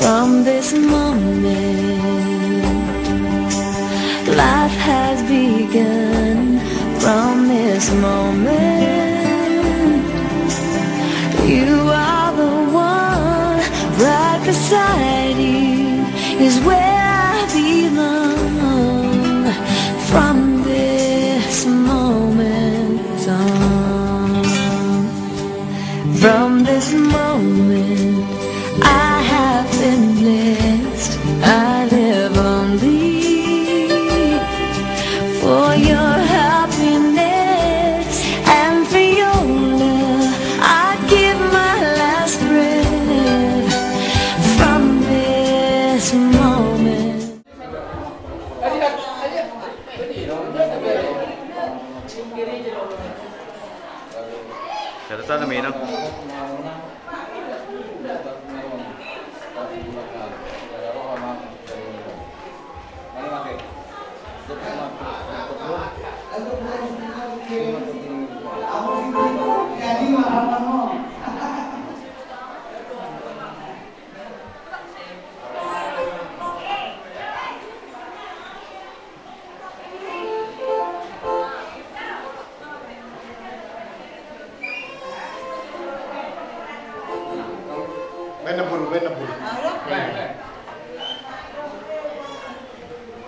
From this moment, life has begun. From this moment, you are the one. Right beside you is where I belong. From this moment on, from this moment, I have been blessed. I live only for your happiness and for your love. I give my last breath. From this moment. Catatan na minang. Benabul.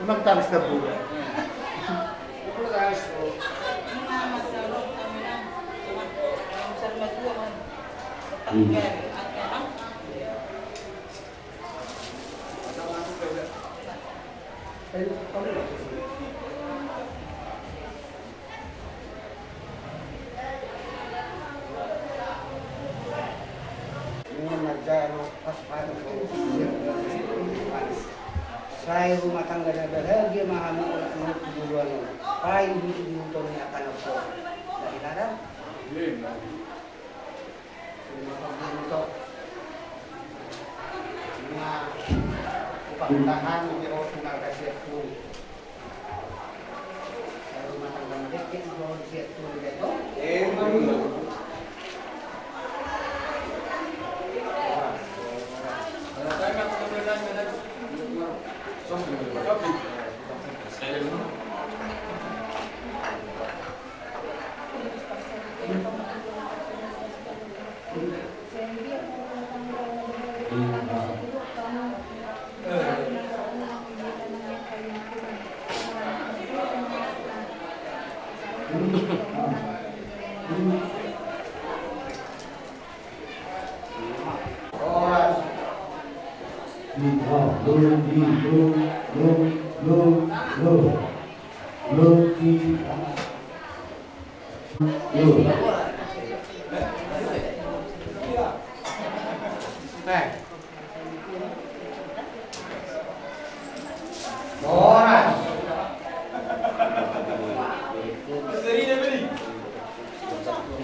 Magtamis na po. Saya rumah tangga dadah dia memahami menurut tujuannya. Paling diuntungnya akan apa? Dari ladang. Untuk upah di tinggal kasih tu. Saya rumah tangga mereka jual siap tu begitu.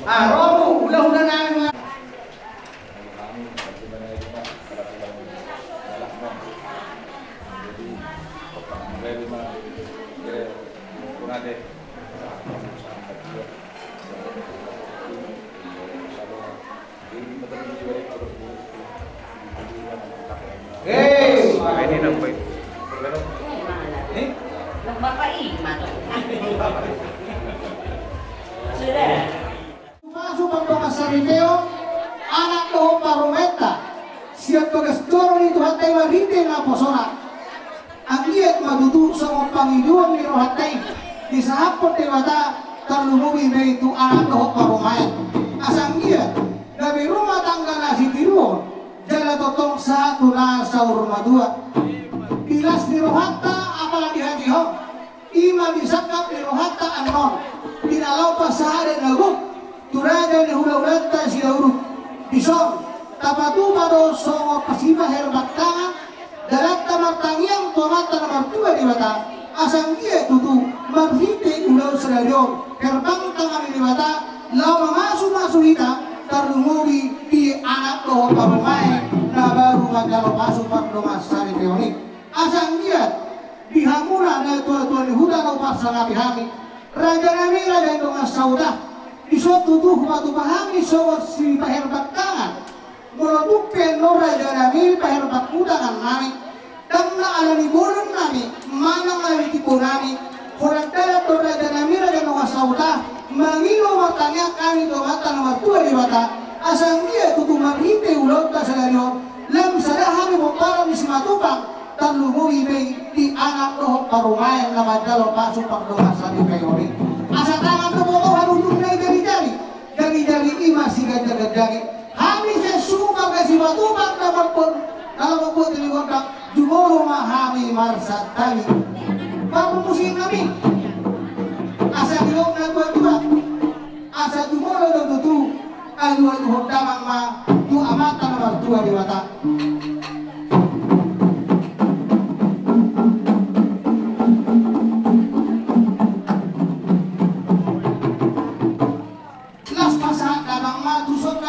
Romo, udah naik. Ini nampak. Masuk pang Sariteo, anak ko parumenta. Siya pagastoro nito hatay marite na posona. Ang iyat madudu sa mga Panginoon ni Rohatay. Di sa hapon ni Wata, tarlumuwi na ito anak ko parumayan. Asang iyat, gabi rumah tangga na si Tiruon, jala totong sa tula sa urmadua. Bilas ni Rohata, apala di Hajihong. Ima disakap ni Rohata anon. Dinalaw pa sa hari naguk. Turaga ni hula-ulanta si Lauruk. Bisong, tapatupa do songo pasiba herbaktangan. Dalat tamartangyang tuamata na martua di Bata. Asang iya tutu, marhite ulaw sa laryon. Herbang tangan di Bata, lau mamasu-masu hita, tarlumuwi di anak ko pamumay na baru magkalopaso paglumas sa Riteonik. Asang iya, bihamuna na tua-tua ni huda na upas sa ngapihami. Raja nami raja ito nga sauda. Iso tutuh matu pahami sawat si paherbak tangan. Mulutukken no raja nami pahirpat kudangan nami. Damna alani bolon nami, manang alani tipu nami. Kurang dalam do raja nami raja no wasauta. Mangino matanya kami do mata nomor 2 di mata. Asang dia tutu marhite ulot ta sagarion. Lam sadahami mopara ni simatupang. Tanlumuwi may di anak roh parumayan na madalo pasok pagdoha sa di kayori. Asa tangan do mo harunun na jari-jari. Jari-jari ima siga-jaga-jagi. Hami sa sumag kasi matupang na magpon. Kalau magpon tinigondak, jumoro mahami marsat tali. Parumusin kami. Asa diok na tua-tua. Asa jumoro do tutu. Aduh damang ma. Tu amata na martua di mata.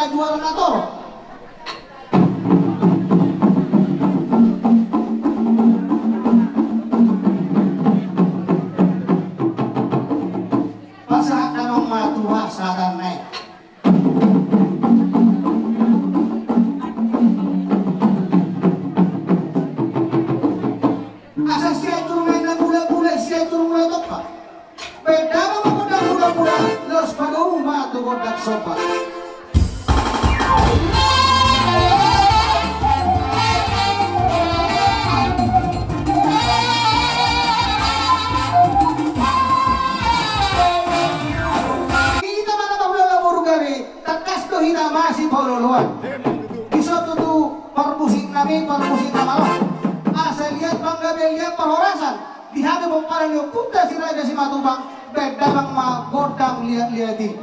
Juara na toro. Pasahat namang matuwa sa tanay. Asa siya turunay na mula-mula, siya turunay na pa. Pwede mo na mula-mula, los pag-uong matugod at sopa. Masih pololuan. Kisah tutu permusik nami permusik namalo. Asa lihat bangga lihat perhorasan. Dihaga bongkaran yung punta si raja si matubang. Bedabang magodang lihat-lihatin.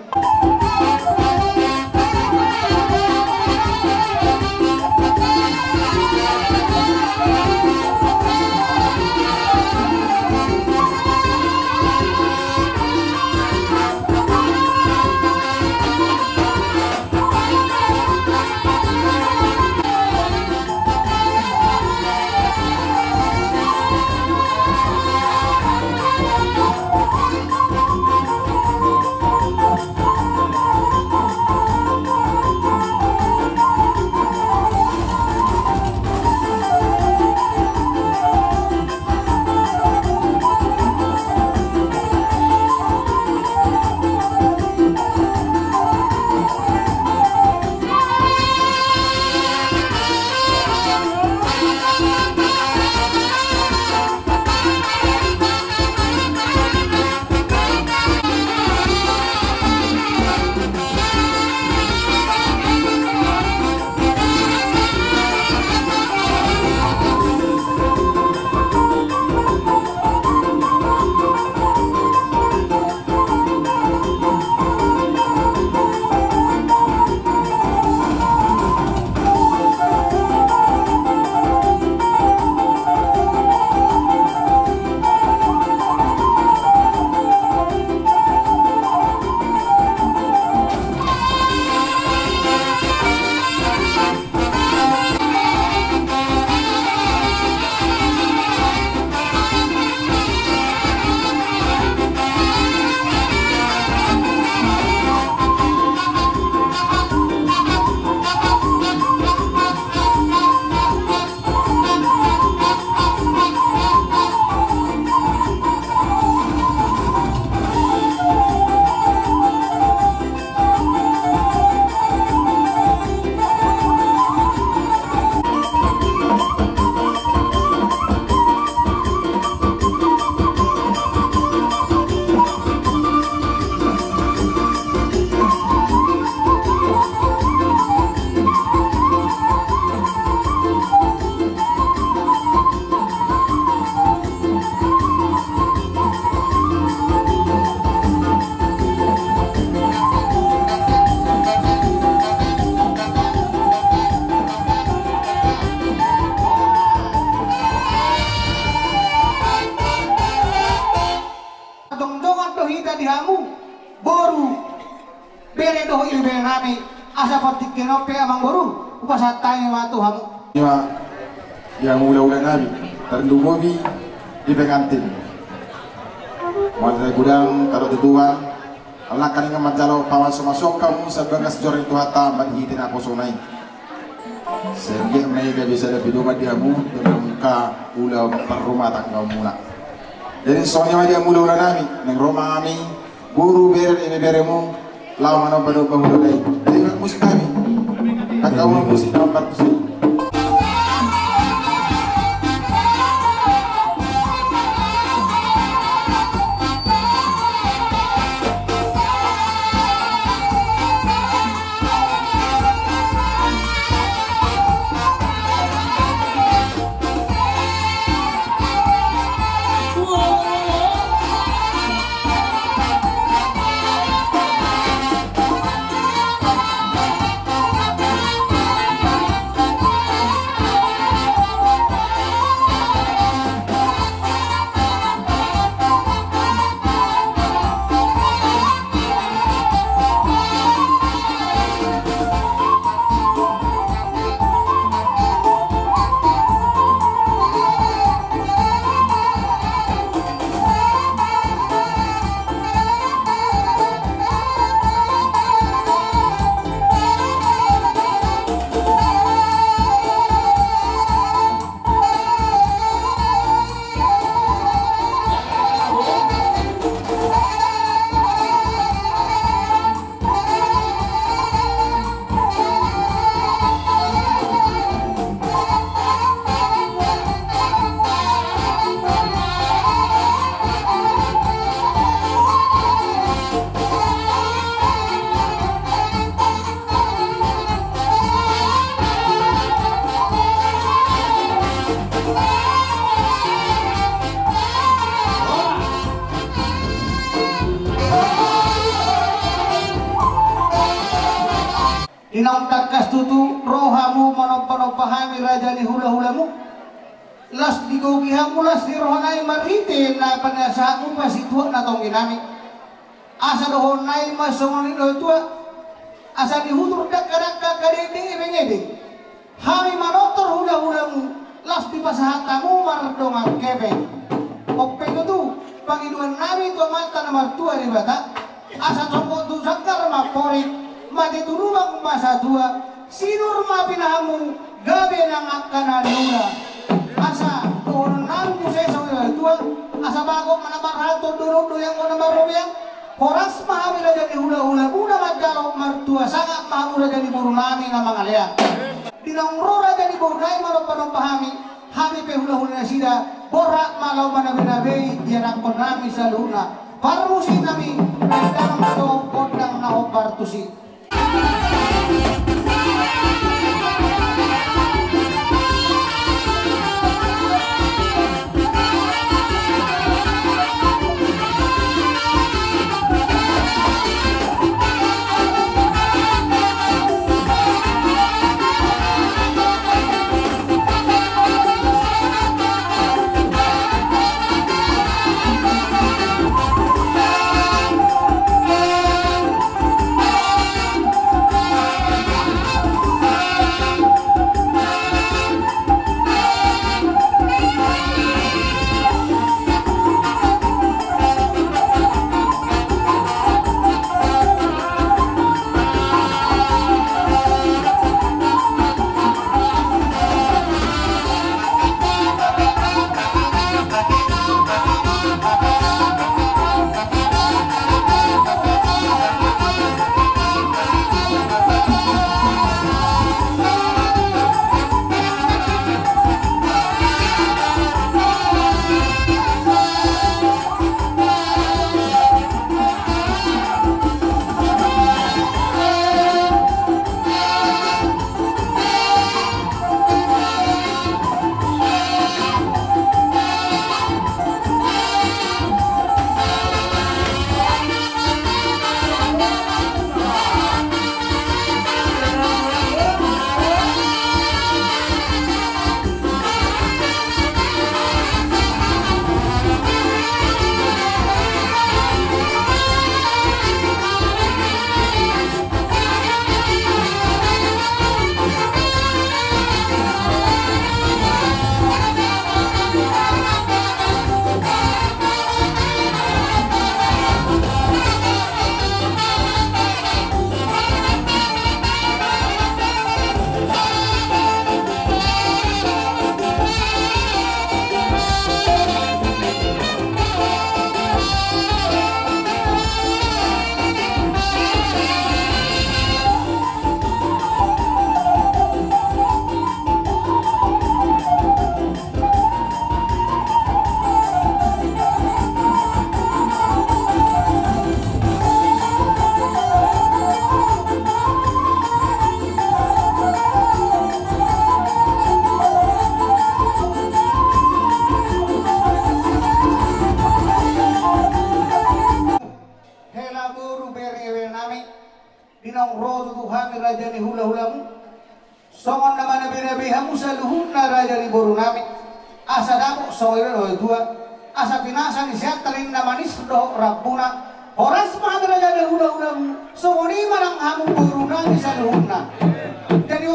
nami asa partik kenope amang boru upasatay mga Tuhan yang ula-ula nabi terdumobi di pengantin mulai gudang kalau tutuan Allah kan ingat majalo pawan semasok kamu sebagai sejori itu hatam bagi hitin aku sunai sehingga mereka bisa lebih domat diamu dengan muka ulah perumah tangga mula. Jadi soalnya dia mula ulah nami neng rumah kami guru beret ini beremu lama nopo nopo mula day. Jadi musik kami kakak musik nomor musik. Inang takas tutu rohamu manompahami raja ni hula-hulamu las dikogihamu las di rohanay marite na panasamu pasituan na tong ginami asa dohonay masongonin lo tua asa dihutur dak kadedeng ibengedeng hami manotor hula-hulamu las di pasahatamu mardongan kebeng ope tutu pangiduan nami tua mata na martua di bata asa copot tu sakar maporik mati tulungan masa tua sinur mapinahamu gabi nang akanan nura asa doon namu seso tua asa bago manamarhato duruk doyang manamarobiyang horas mahamila jadi hula-hula muna magdalo martua sangat mahamula jadi burunami na mga liang dinongrora jadi burunay manompahami hami pe hula-hula na sida borak malaw manabinabay dianak ko nami sa luna para musin nami nagdanong ito kondang na opartusi. songon naman na binabihan mo sa luhun na raja ni Boru namin. Asa damo, songon dua. Asa pinasa ni siya tarin na manis do Rabbuna. Oras mga raja na hula-hula mo, songon iman ang hamong Boru namin sa luhun na. Jadi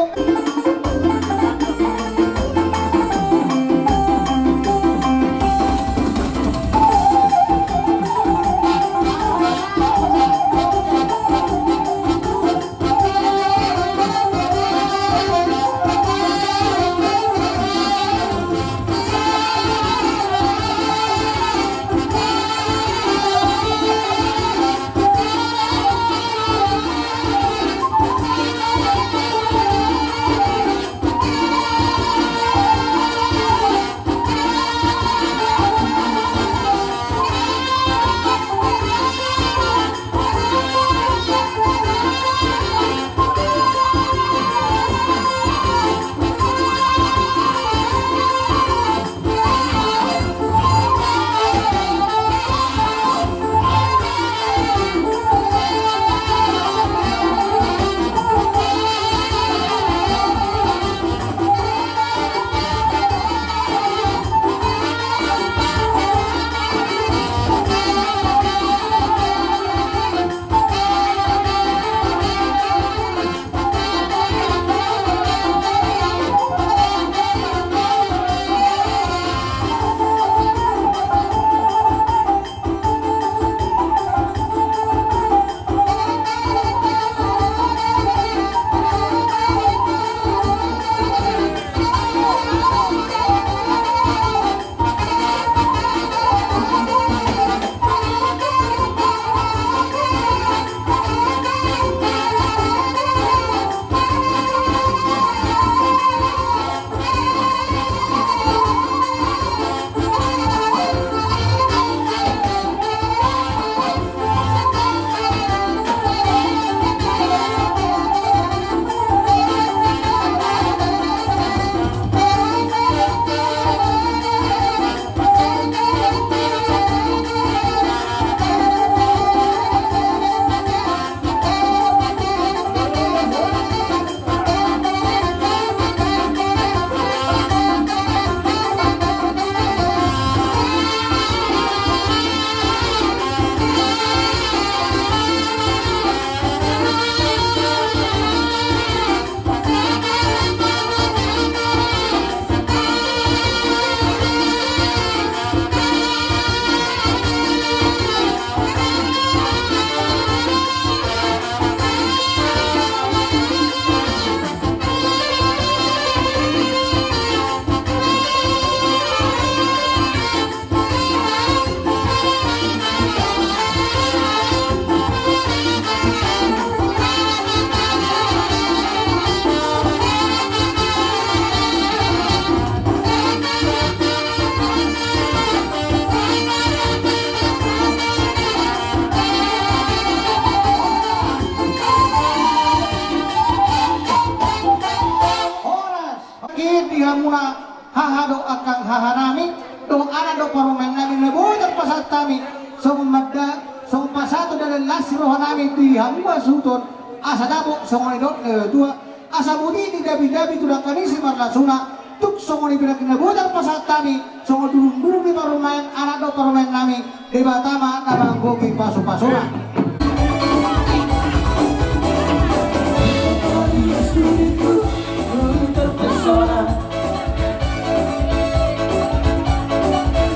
muna hahado akang hahanami do ana do parumen namin nabutan pasat kami so madda so pasato dalam lasiro hanami tu hamba suton asa dabo so ngonidot dua asa budi di dabi-dabi tu dakani si marlasuna tuk so ngoni bilang nabutan pasat kami so ngudurung-durung di parumen ana do parumen nami di batama nabang gogi pasu-pasuna.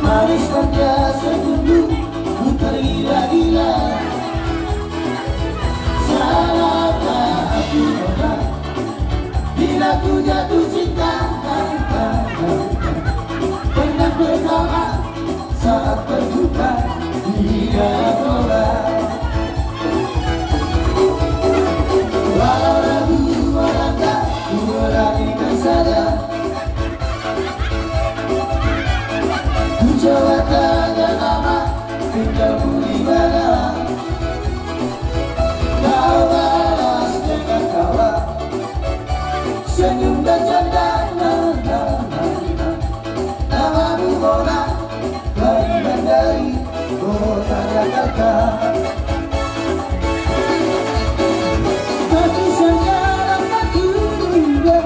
Manis saja senyummu putar gila-gila. Salahkah aku orang bila ku jatuh cinta pernah bersama saat berduka tidak tolak. Walau ragu melangkah ku beranikan saja. Coba tanya nama tinggalku di mana. Kau balas dengan tawa senyum dan canda. Namamu Mona bagian dari kota Jakarta. Tapi saja dapat juga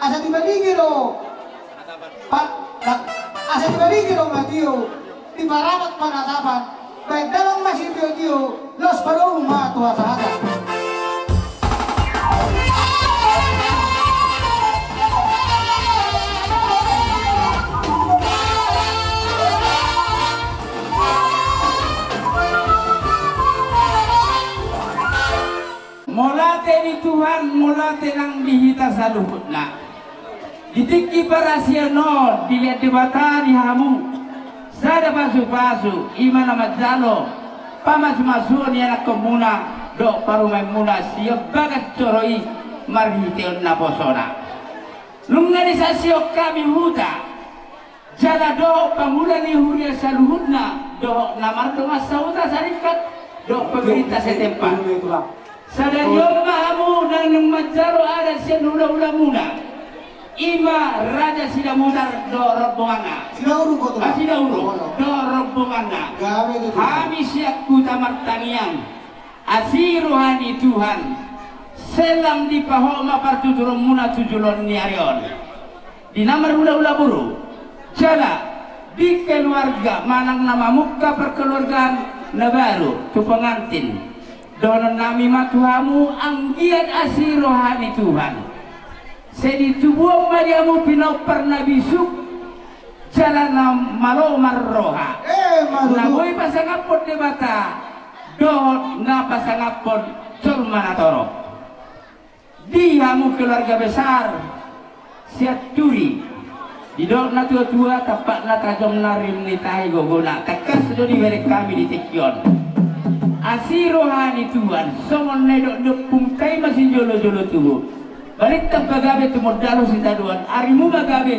asa dibandingin o asa dibandingin o Mateo di paramat panatapan baik dalam masih Tio los parong matua sahata. Molate ni Tuhan, molate nang dihita sa luhut na. Ditiki para siya no, dilihat di bata di hamu. Sada pasu-pasu, ima na majalo, pamas-masu niya na komuna, do parumay muna siya bagat coroi marhiteon na posona. Lungani sa siya kami huta, jala do pangulan ni huria sa luhut na, do namardong asauta sa rikat, do pagirita sa tempat. Sada yung mahamu nang majaro ada siya nula-ula muna. Ima raja sida mudar do rombonganna. Sida urung ko to. Sida urung do rombonganna. Kami siap kuta martanian. Asiruhani Tuhan. Selam di pahoma partuturong muna tujulon ni Arion. Di namar ula-ula buru. Jala di keluarga manang nama muka perkeluargaan na baru tu pengantin. Donon nami matuhamu anggiat asiruhani Tuhan. Sedi tubuh madiamu pinau pernah bisuk jalan malo marroha. Naboy pasangapon de bata do na pasangapon colmanatoro. Dihamu keluarga besar siat turi di dok na tua-tua tapak na tajong narim ni tahi gogona tekas do di merek kami di Tekion. Asirohani Tuhan songon nedok depung tay masih jolo-jolo tubuh. Balik tang pagabe tu modalo si taduan arimu magabe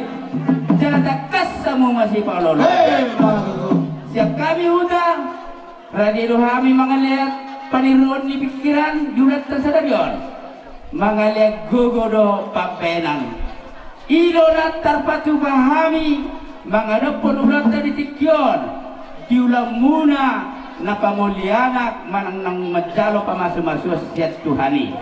jangan takas samu masih palolo. Siap kami hutang radio kami mangaliat paniruan ni pikiran julat tersadarion mangaliat gogodo papenan ilo natar patu pahami mangadopon ulat tadi Tekion diulang muna napamulianak manang nang majalo pamasu-masu siat Tuhani.